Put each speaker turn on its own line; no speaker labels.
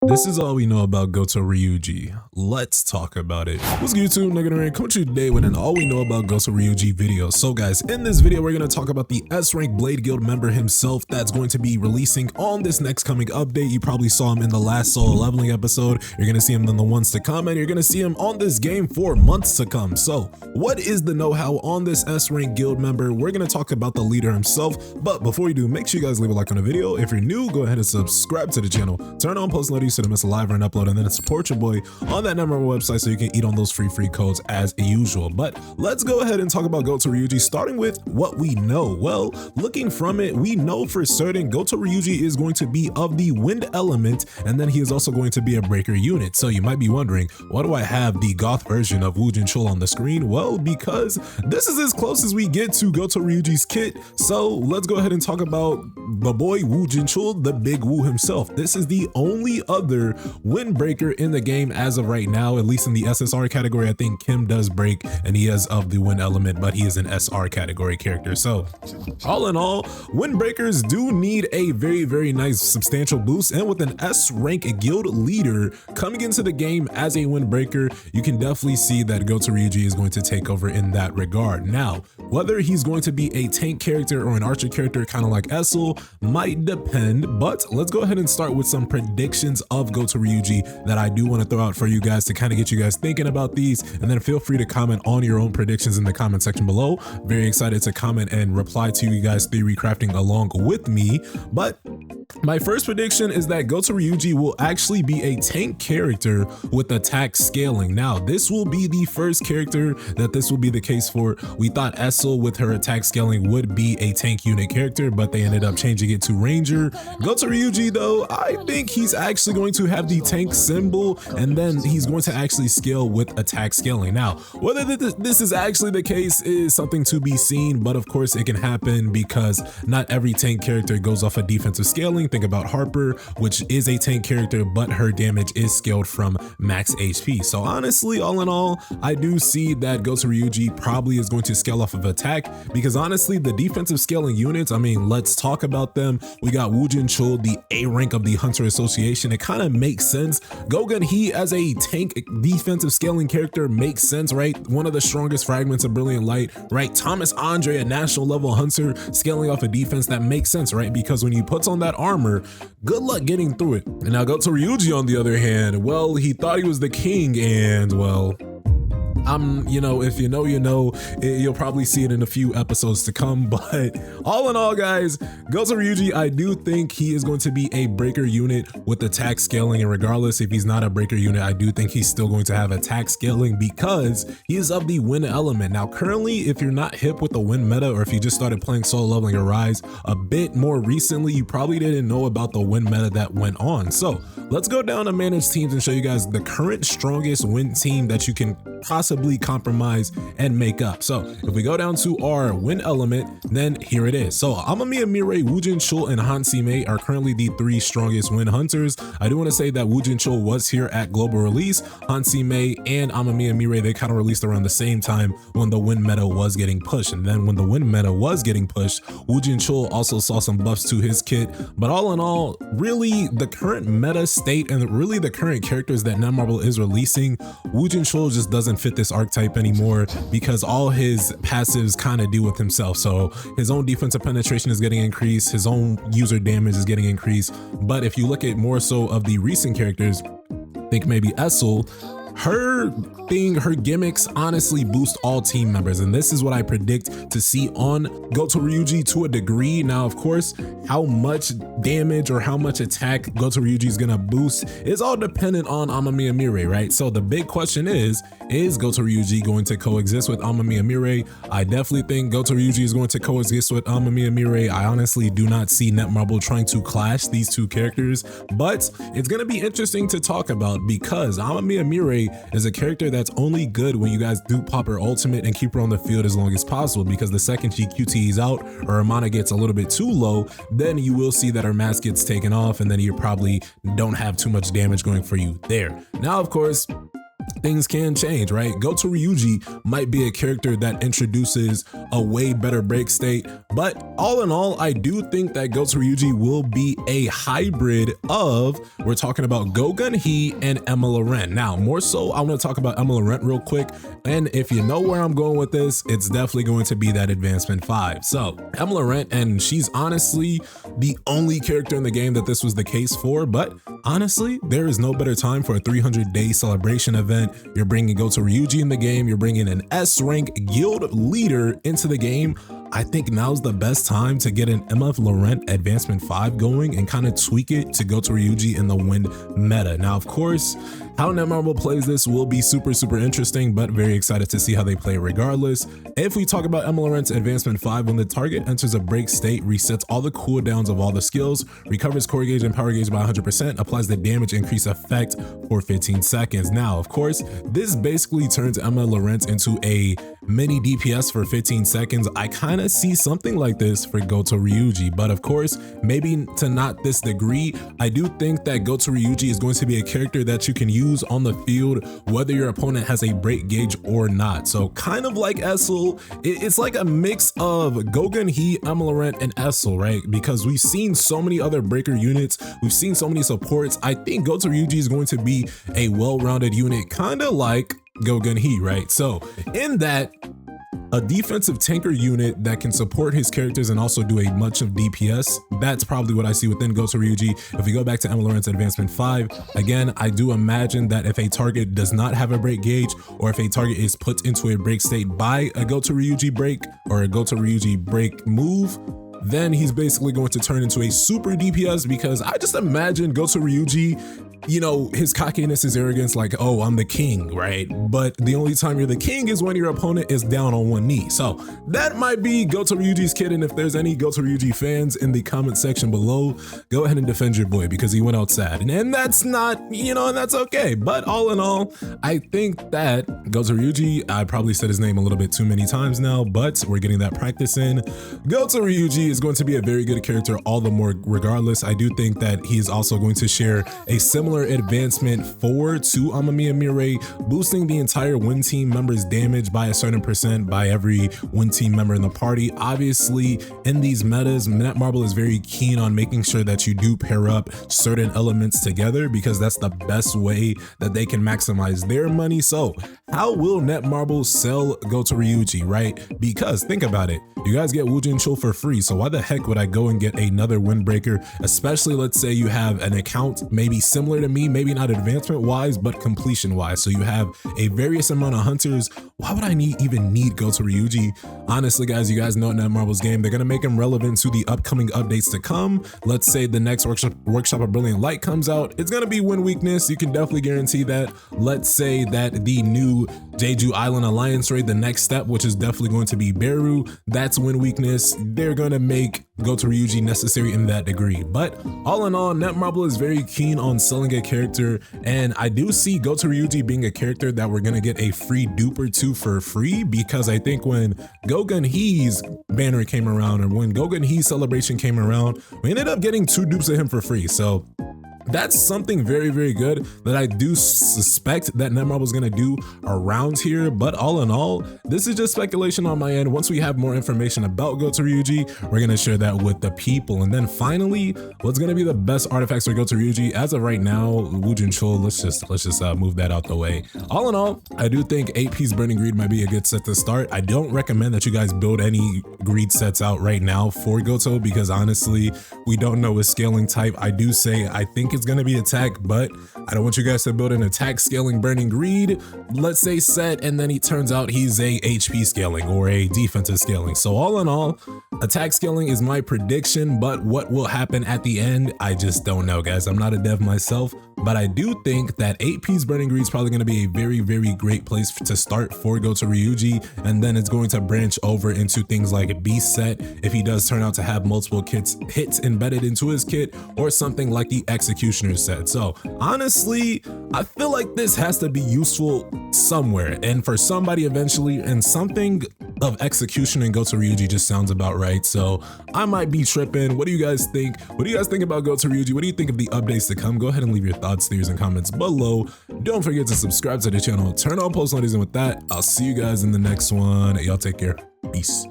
This is all we know about Goto Ryuji. Let's talk about it. What's good YouTube, NoGoodEman coming to you today with an all we know about Goto Ryuji video. So guys, in this video we're going to talk about the S-Rank Blade Guild member himself that's going to be releasing on this next coming update. You probably saw him in the last solo leveling episode. You're going to see him in the ones to come, and you're going to see him on this game for months to come. So what is the know-how on this S-Rank Guild member? We're going to talk about the leader himself, but before you do, make sure you guys leave a like on the video. If you're new, go ahead and subscribe to the channel. Turn on post notifications so to miss a live or an upload, and then support your boy on that number website so you can eat on those free codes as usual. But let's go ahead and talk about Goto Ryuji, starting with what we know. Well, looking from it, we know for certain Goto Ryuji is going to be of the wind element, and then he is also going to be a breaker unit. So you might be wondering, why do I have the goth version of Woojin Chul on the screen? Well, because this is as close as we get to Goto Ryuji's kit. So let's go ahead and talk about the boy Woojin Chul, the big Woo himself. This is the only other windbreaker in the game as of right now, at least in the SSR category. I think Kim does break and he is of the wind element, but he is an SR category character. So all in all, windbreakers do need a very nice substantial boost, and with an S rank guild leader coming into the game as a windbreaker, you can definitely see that Goto Ryuji is going to take over in that regard. Now, whether he's going to be a tank character or an archer character kind of like Essel might depend, but let's go ahead and start with some predictions of Goto Ryuji that I do want to throw out for you guys to kind of get you guys thinking about these, and then feel free to comment on your own predictions in the comment section below. Very excited to comment and reply to you guys theory crafting along with me. But my first prediction is that Goto Ryuji will actually be a tank character with attack scaling. Now, this will be the first character that this will be the case for. We thought Essel with her attack scaling would be a tank unit character, but they ended up changing it to Ranger. Goto Ryuji though, I think he's actually going to have the tank symbol, and then he's going to actually scale with attack scaling. Now, whether this is actually the case is something to be seen, but of course it can happen because not every tank character goes off of defensive scaling. Think about Harper, which is a tank character, but her damage is scaled from max HP. So honestly, all in all, I do see that Goto Ryuji probably is going to scale off of attack, because honestly, the defensive scaling units, I mean, let's talk about them. We got Woojin Chul, the A rank of the Hunter Association. It kind of makes sense. Gogen, he as a tank defensive scaling character makes sense, right? One of the strongest fragments of Brilliant Light, right? Thomas Andre, a national level hunter scaling off a defense, that makes sense, right? Because when he puts on that armor, good luck getting through it. And now Goto Ryuji on the other hand, well, he thought he was the king, and well, you know, if you know, you know, you'll probably see it in a few episodes to come. But all in all, guys, Goto Ryuji, I do think he is going to be a breaker unit with attack scaling, and regardless if he's not a breaker unit, I do think he's still going to have attack scaling because he is of the wind element. Now, currently, if you're not hip with the wind meta, or if you just started playing solo leveling or Rise a bit more recently, you probably didn't know about the wind meta that went on. So let's go down to managed teams and show you guys the current strongest wind team that you can possibly compromise and make up. So if we go down to our wind element, then here it is. So Amamiya Mirai, Woojin Chul, and Hansime are currently the three strongest wind hunters. I do want to say that Woojin Chul was here at global release. Hansime and Amamiya Mirai, they kind of released around the same time when the wind meta was getting pushed. And then when the wind meta was getting pushed, Woojin Chul also saw some buffs to his kit. But all in all, really the current meta state and really the current characters that Netmarble is releasing, Woojin Chul just doesn't fit this archetype anymore, because all his passives kind of deal with himself. So his own defensive penetration is getting increased, his own user damage is getting increased. But if you look at more so of the recent characters, think maybe Essel, her thing, her gimmicks honestly boost all team members, and this is what I predict to see on Goto Ryuji to a degree. Now, of course, how much damage or how much attack Goto Ryuji is gonna boost is all dependent on Amamiya Mirai, right? So the big question is Goto Ryuji going to coexist with Amamiya Mirai? I definitely think Goto Ryuji is going to coexist with Amamiya Mirai. I honestly do not see Netmarble trying to clash these two characters, but it's gonna be interesting to talk about because Amamiya Mirai is a character that's only good when you guys do pop her ultimate and keep her on the field as long as possible, because the second she QTEs out or her mana gets a little bit too low, then you will see that her mask gets taken off, and then you probably don't have too much damage going for you there. Now, of course, things can change, right? Goto Ryuji might be a character that introduces a way better break state, but all in all, I do think that Goto Ryuji will be a hybrid of, we're talking about Gogun He and Emma Laurent. Now, more so, I want to talk about Emma Laurent real quick, and if you know where I'm going with this, it's definitely going to be that Advancement 5. So, Emma Laurent, and she's honestly the only character in the game that this was the case for, but honestly, there is no better time for a 300-day celebration event. You're bringing Goto Ryuji in the game, you're bringing an S rank guild leader into the game. I think now's the best time to get an Emma Laurent Advancement 5 going and kind of tweak it to Goto Ryuji in the Wind meta. Now, of course, how Netmarble plays this will be super interesting, but very excited to see how they play regardless. If we talk about Emma Laurent's Advancement 5, when the target enters a break state, resets all the cooldowns of all the skills, recovers core gauge and power gauge by 100%, applies the damage increase effect for 15 seconds. Now, of course, this basically turns Emma Laurent into a mini DPS for 15 seconds. I kind of see something like this for Goto Ryuji, but of course, maybe to not this degree. I do think that Goto Ryuji is going to be a character that you can use on the field whether your opponent has a break gauge or not. So kind of like Essel, it's like a mix of Gogun He, Emma Laurent, and Essel, right? Because we've seen so many other breaker units, we've seen so many supports. I think Goto Ryuji is going to be a well-rounded unit, kind of like Gogun He, right? So in that, a defensive tanker unit that can support his characters and also do a much of DPS. That's probably what I see within Goto Ryuji. If we go back to Emma Laurent's Advancement 5, again, I do imagine that if a target does not have a break gauge, or if a target is put into a break state by a Goto Ryuji break or a Goto Ryuji break move, then he's basically going to turn into a super DPS, because I just imagine Goto Ryuji, you know, his cockiness, his arrogance, like, oh, I'm the king, right? But the only time you're the king is when your opponent is down on one knee. So that might be Goto Ryuji's kid, and if there's any Goto Ryuji fans in the comment section below, go ahead and defend your boy, because he went out sad. And that's not, you know, and that's okay. But all in all, I think that Goto Ryuji, I probably said his name a little bit too many times now, but we're getting that practice in. Goto Ryuji is going to be a very good character all the more regardless. I do think that he is also going to share a similar advancement 4 to Amamiya Mirai, boosting the entire Win team members' damage by a certain percent by every Win team member in the party. Obviously, in these metas, Netmarble is very keen on making sure that you do pair up certain elements together, because that's the best way that they can maximize their money. So how will Netmarble sell Goto Ryuji, right? Because think about it, you guys get Wujin Cho for free, so why the heck would I go and get another windbreaker? Especially, let's say you have an account maybe similar to me, maybe not advancement wise, but completion wise. So you have a various amount of hunters. Why would I even need Goto Ryuji? Honestly, guys, you guys know Netmarble's game. They're gonna make him relevant to the upcoming updates to come. Let's say the next workshop of Brilliant Light comes out, it's gonna be win weakness. You can definitely guarantee that. Let's say that the new Jeju Island Alliance raid, the next step, which is definitely going to be Beru, that's win weakness. They're gonna make Goto Ryuji necessary in that degree. But all in all, Netmarble is very keen on selling a character, and I do see Goto Ryuji being a character that we're gonna get a free dupe or two for free, because I think when Gogun He's banner came around, or when Gogun He's celebration came around, we ended up getting 2 dupes of him for free. So that's something very good that I do suspect that Netmarble is going to do around here. But all in all, this is just speculation on my end. Once we have more information about Goto Ryuji, we're going to share that with the people. And then finally, what's going to be the best artifacts for Goto Ryuji as of right now? Wujin Cho, let's just move that out the way. All in all, I do think 8-piece Burning Greed might be a good set to start. I don't recommend that you guys build any greed sets out right now for Goto, because honestly, we don't know his scaling type. I do say I think it's gonna be attack, but I don't want you guys to build an attack scaling Burning Greed, let's say set, and then he turns out he's a HP scaling or a defensive scaling. So all in all, attack scaling is my prediction, but what will happen at the end, I just don't know, guys. I'm not a dev myself, but I do think that 8-piece Burning Greed is probably going to be a very great place to start for Goto Ryuji, and then it's going to branch over into things like a Beast set if he does turn out to have multiple hits embedded into his kit, or something like the Executioner set. So honestly, I feel like this has to be useful somewhere and for somebody eventually, and something of execution in Goto Ryuji just sounds about right, so I might be tripping. What do you guys think? What do you guys think about Goto Ryuji? What do you think of the updates to come? Go ahead and leave your thoughts, theories, and comments below. Don't forget to subscribe to the channel, turn on post notifications, and with that, I'll see you guys in the next one. Y'all take care. Peace.